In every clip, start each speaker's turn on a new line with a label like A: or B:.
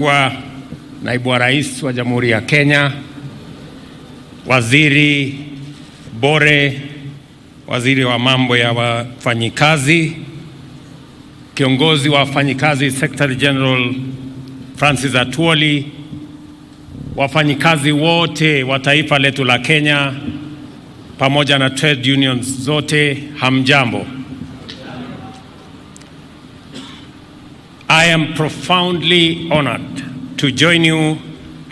A: Kwa naibu wa rais wa Jamhuri ya Kenya, waziri Bore, waziri wa mambo ya wafanyikazi, kiongozi wa wafanyikazi Secretary General Francis Atwoli, wafanyikazi wote wa taifa letu la Kenya pamoja na trade unions zote, hamjambo. I am profoundly honored to join you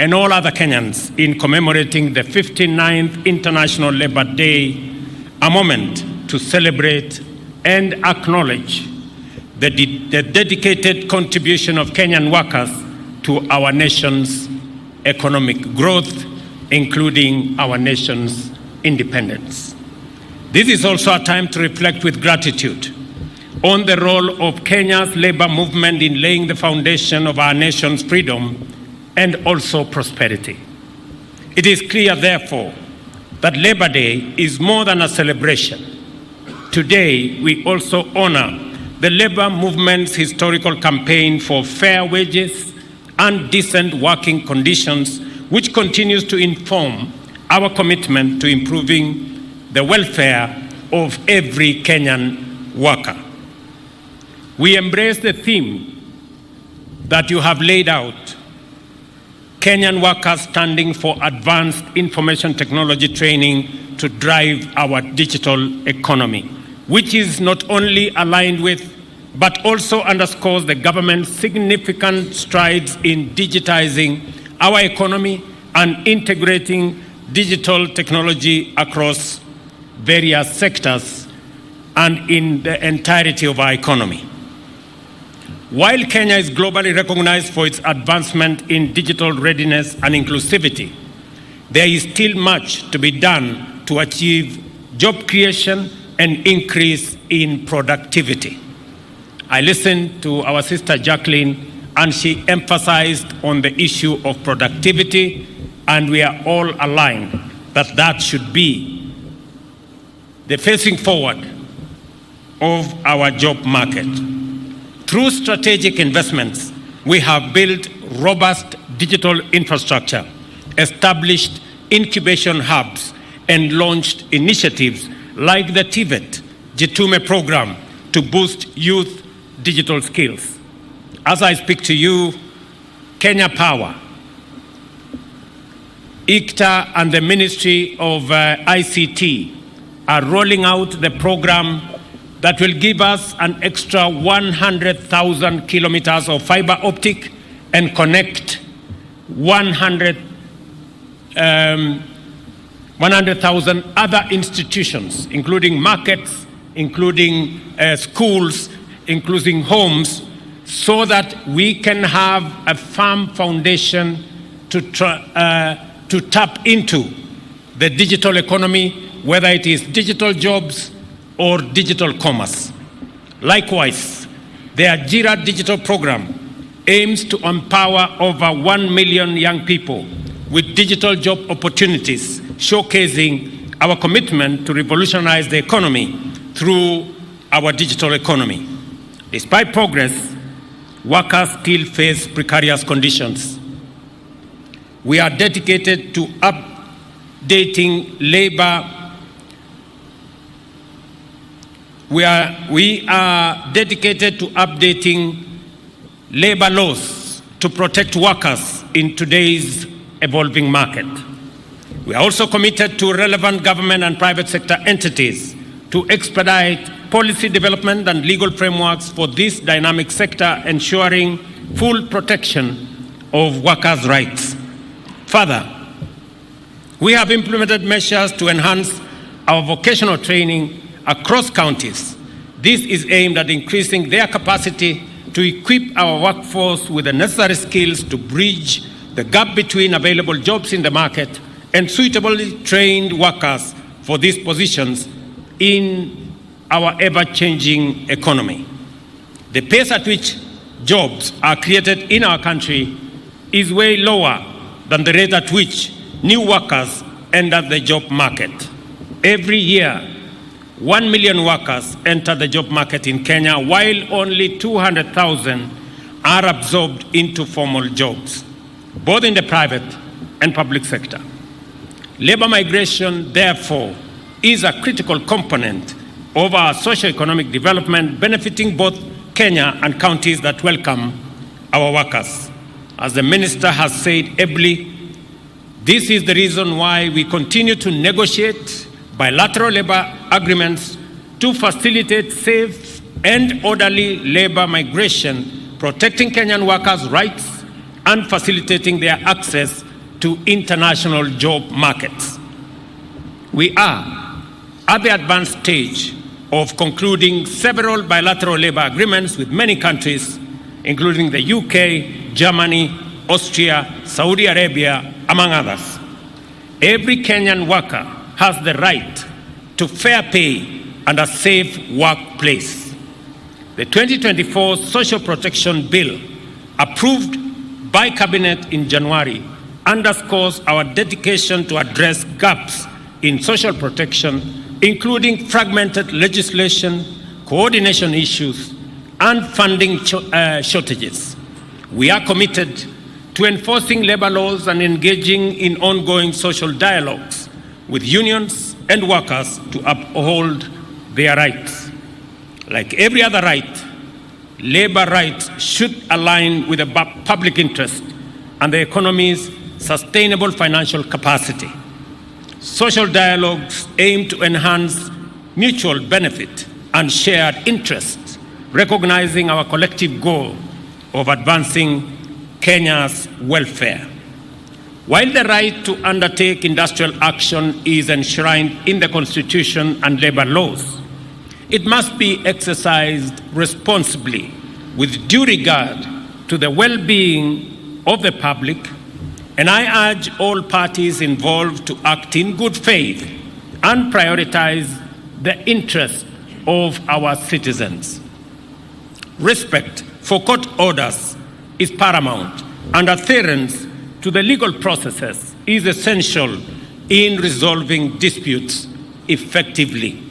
A: and all other Kenyans in commemorating the 59th International Labour Day, a moment to celebrate and acknowledge the dedicated contribution of Kenyan workers to our nation's economic growth, including our nation's independence. This is also a time to reflect with gratitude on the role of Kenya's labor movement in laying the foundation of our nation's freedom and also prosperity. It is clear, therefore, that Labor Day is more than a celebration. Today, we also honor the labor movement's historical campaign for fair wages and decent working conditions, which continues to inform our commitment to improving the welfare of every Kenyan worker. We embrace the theme that you have laid out, Kenyan workers standing for advanced information technology training to drive our digital economy, which is not only aligned with, but also underscores the government's significant strides in digitizing our economy and integrating digital technology across various sectors and in the entirety of our economy. While Kenya is globally recognized for its advancement in digital readiness and inclusivity, there is still much to be done to achieve job creation and increase in productivity. I listened to our sister Jacqueline, and she emphasized on the issue of productivity, and we are all aligned that that should be the facing forward of our job market. Through strategic investments, we have built robust digital infrastructure, established incubation hubs, and launched initiatives like the TVET Jitume program to boost youth digital skills. As I speak to you, Kenya Power, ICTA, and the Ministry of ICT are rolling out the program that will give us an extra 100,000 kilometers of fiber optic and connect 100,000 other institutions, including markets, including schools, including homes, so that we can have a firm foundation to tap into the digital economy, whether it is digital jobs or digital commerce. Likewise, the Ajira digital program aims to empower over 1 million young people with digital job opportunities, showcasing our commitment to revolutionize the economy through our digital economy. Despite progress, workers still face precarious conditions. We are dedicated to updating labor We are dedicated to updating labor laws to protect workers in today's evolving market. We are also committed to relevant government and private sector entities to expedite policy development and legal frameworks for this dynamic sector, ensuring full protection of workers' rights. Further, we have implemented measures to enhance our vocational training across counties. This is aimed at increasing their capacity to equip our workforce with the necessary skills to bridge the gap between available jobs in the market and suitably trained workers for these positions in our ever-changing economy. The pace at which jobs are created in our country is way lower than the rate at which new workers enter the job market. Every year, 1 million workers enter the job market in Kenya, while only 200,000 are absorbed into formal jobs, both in the private and public sector. Labor migration, therefore, is a critical component of our socio-economic development, benefiting both Kenya and counties that welcome our workers. As the minister has said ably, this is the reason why we continue to negotiate bilateral labor agreements to facilitate safe and orderly labor migration, protecting Kenyan workers' rights and facilitating their access to international job markets. We are at the advanced stage of concluding several bilateral labor agreements with many countries, including the UK, Germany, Austria, Saudi Arabia, among others. Every Kenyan worker has the right to fair pay and a safe workplace. The 2024 Social Protection Bill, approved by Cabinet in January, underscores our dedication to address gaps in social protection, including fragmented legislation, coordination issues, and funding shortages. We are committed to enforcing labor laws and engaging in ongoing social dialogues with unions and workers to uphold their rights. Like every other right, labor rights should align with the public interest and the economy's sustainable financial capacity. Social dialogues aim to enhance mutual benefit and shared interests, recognizing our collective goal of advancing Kenya's welfare. While the right to undertake industrial action is enshrined in the Constitution and labor laws, it must be exercised responsibly with due regard to the well-being of the public, and I urge all parties involved to act in good faith and prioritize the interests of our citizens. Respect for court orders is paramount, and adherence to the legal processes is essential in resolving disputes effectively.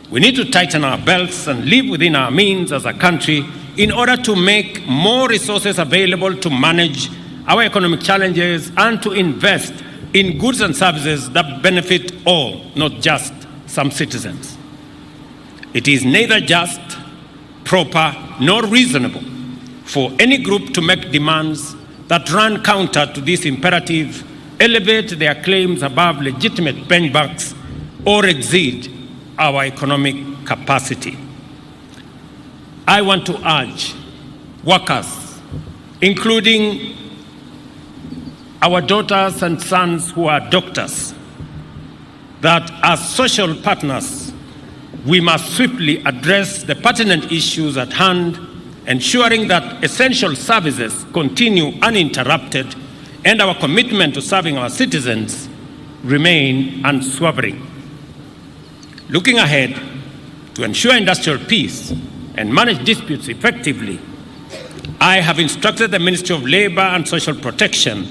A: We need to tighten our belts and live within our means as a country in order to make more resources available to manage our economic challenges and to invest in goods and services that benefit all, not just some citizens. It is neither just, proper, nor reasonable for any group to make demands that run counter to this imperative, elevate their claims above legitimate benchmarks, or exceed our economic capacity. I want to urge workers, including our daughters and sons who are doctors, that as social partners, we must swiftly address the pertinent issues at hand, ensuring that essential services continue uninterrupted and our commitment to serving our citizens remain unswerving. Looking ahead, to ensure industrial peace and manage disputes effectively, I have instructed the Ministry of Labor and Social Protection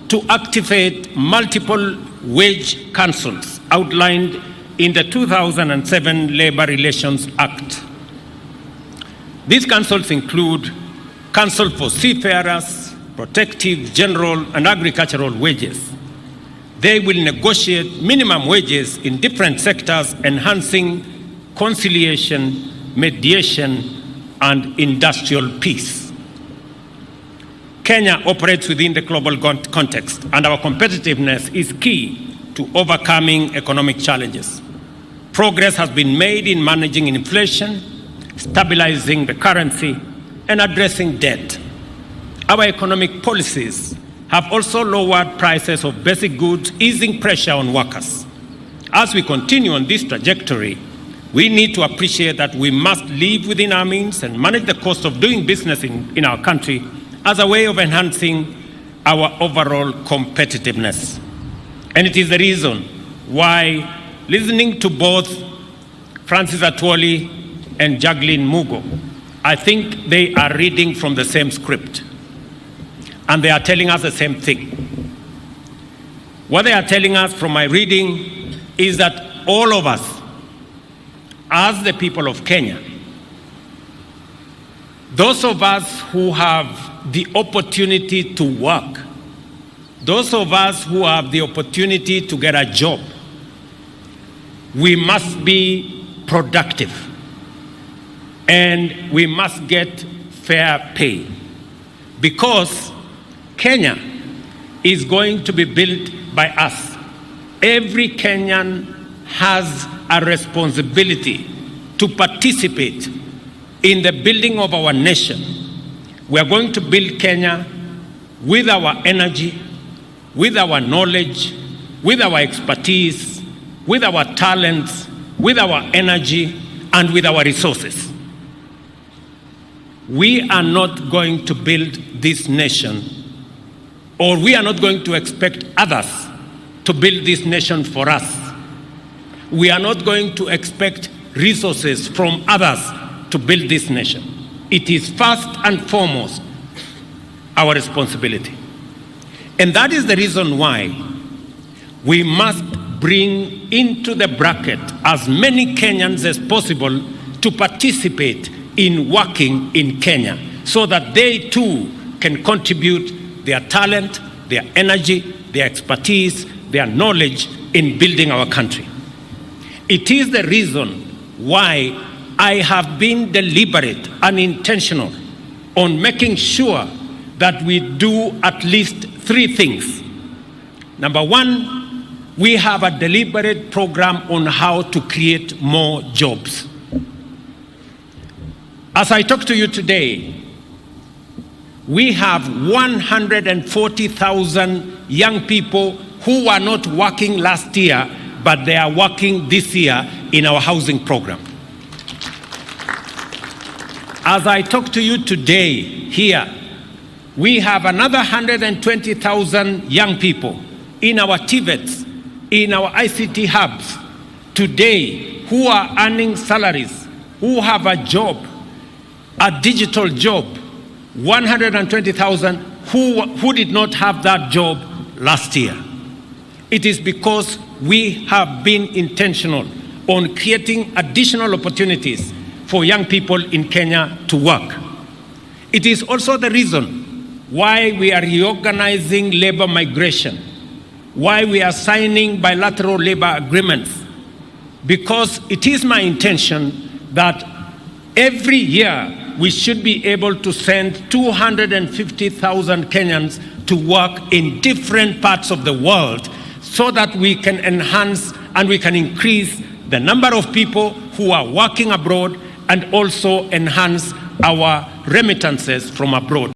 A: to activate multiple wage councils outlined in the 2007 Labor Relations Act. These councils include Council for Seafarers, Protective, General, and Agricultural Wages. They will negotiate minimum wages in different sectors, enhancing conciliation, mediation, and industrial peace. Kenya operates within the global context, and our competitiveness is key to overcoming economic challenges. Progress has been made in managing inflation, stabilizing the currency, and addressing debt. Our economic policies have also lowered prices of basic goods, easing pressure on workers. As we continue on this trajectory, we need to appreciate that we must live within our means and manage the cost of doing business in our country as a way of enhancing our overall competitiveness. And it is the reason why, listening to both Francis Atwoli and Jacqueline Mugo, I think they are reading from the same script, and they are telling us the same thing. What they are telling us from my reading is that all of us, as the people of Kenya, those of us who have the opportunity to work, those of us who have the opportunity to get a job, we must be productive and we must get fair pay, because Kenya is going to be built by us. Every Kenyan has a responsibility to participate in the building of our nation. We are going to build Kenya with our energy, with our knowledge, with our expertise, with our talents, with our energy, and with our resources. We are not going to build this nation, or we are not going to expect others to build this nation for us. We are not going to expect resources from others to build this nation. It is first and foremost our responsibility. And that is the reason why we must bring into the bracket as many Kenyans as possible to participate in working in Kenya, so that they too can contribute their talent, their energy, their expertise, their knowledge in building our country. It is the reason why I have been deliberate and intentional on making sure that we do at least three things. Number one, we have a deliberate program on how to create more jobs. As I talk to you today, we have 140,000 young people who were not working last year, but they are working this year in our housing program. As I talk to you today here, we have another 120,000 young people in our TVETs, in our ICT hubs today, who are earning salaries, who have a job, a digital job. 120,000 who did not have that job last year. It is because we have been intentional on creating additional opportunities for young people in Kenya to work. It is also the reason why we are reorganizing labor migration, why we are signing bilateral labor agreements, because it is my intention that every year we should be able to send 250,000 Kenyans to work in different parts of the world, so that we can enhance and we can increase the number of people who are working abroad and also enhance our remittances from abroad.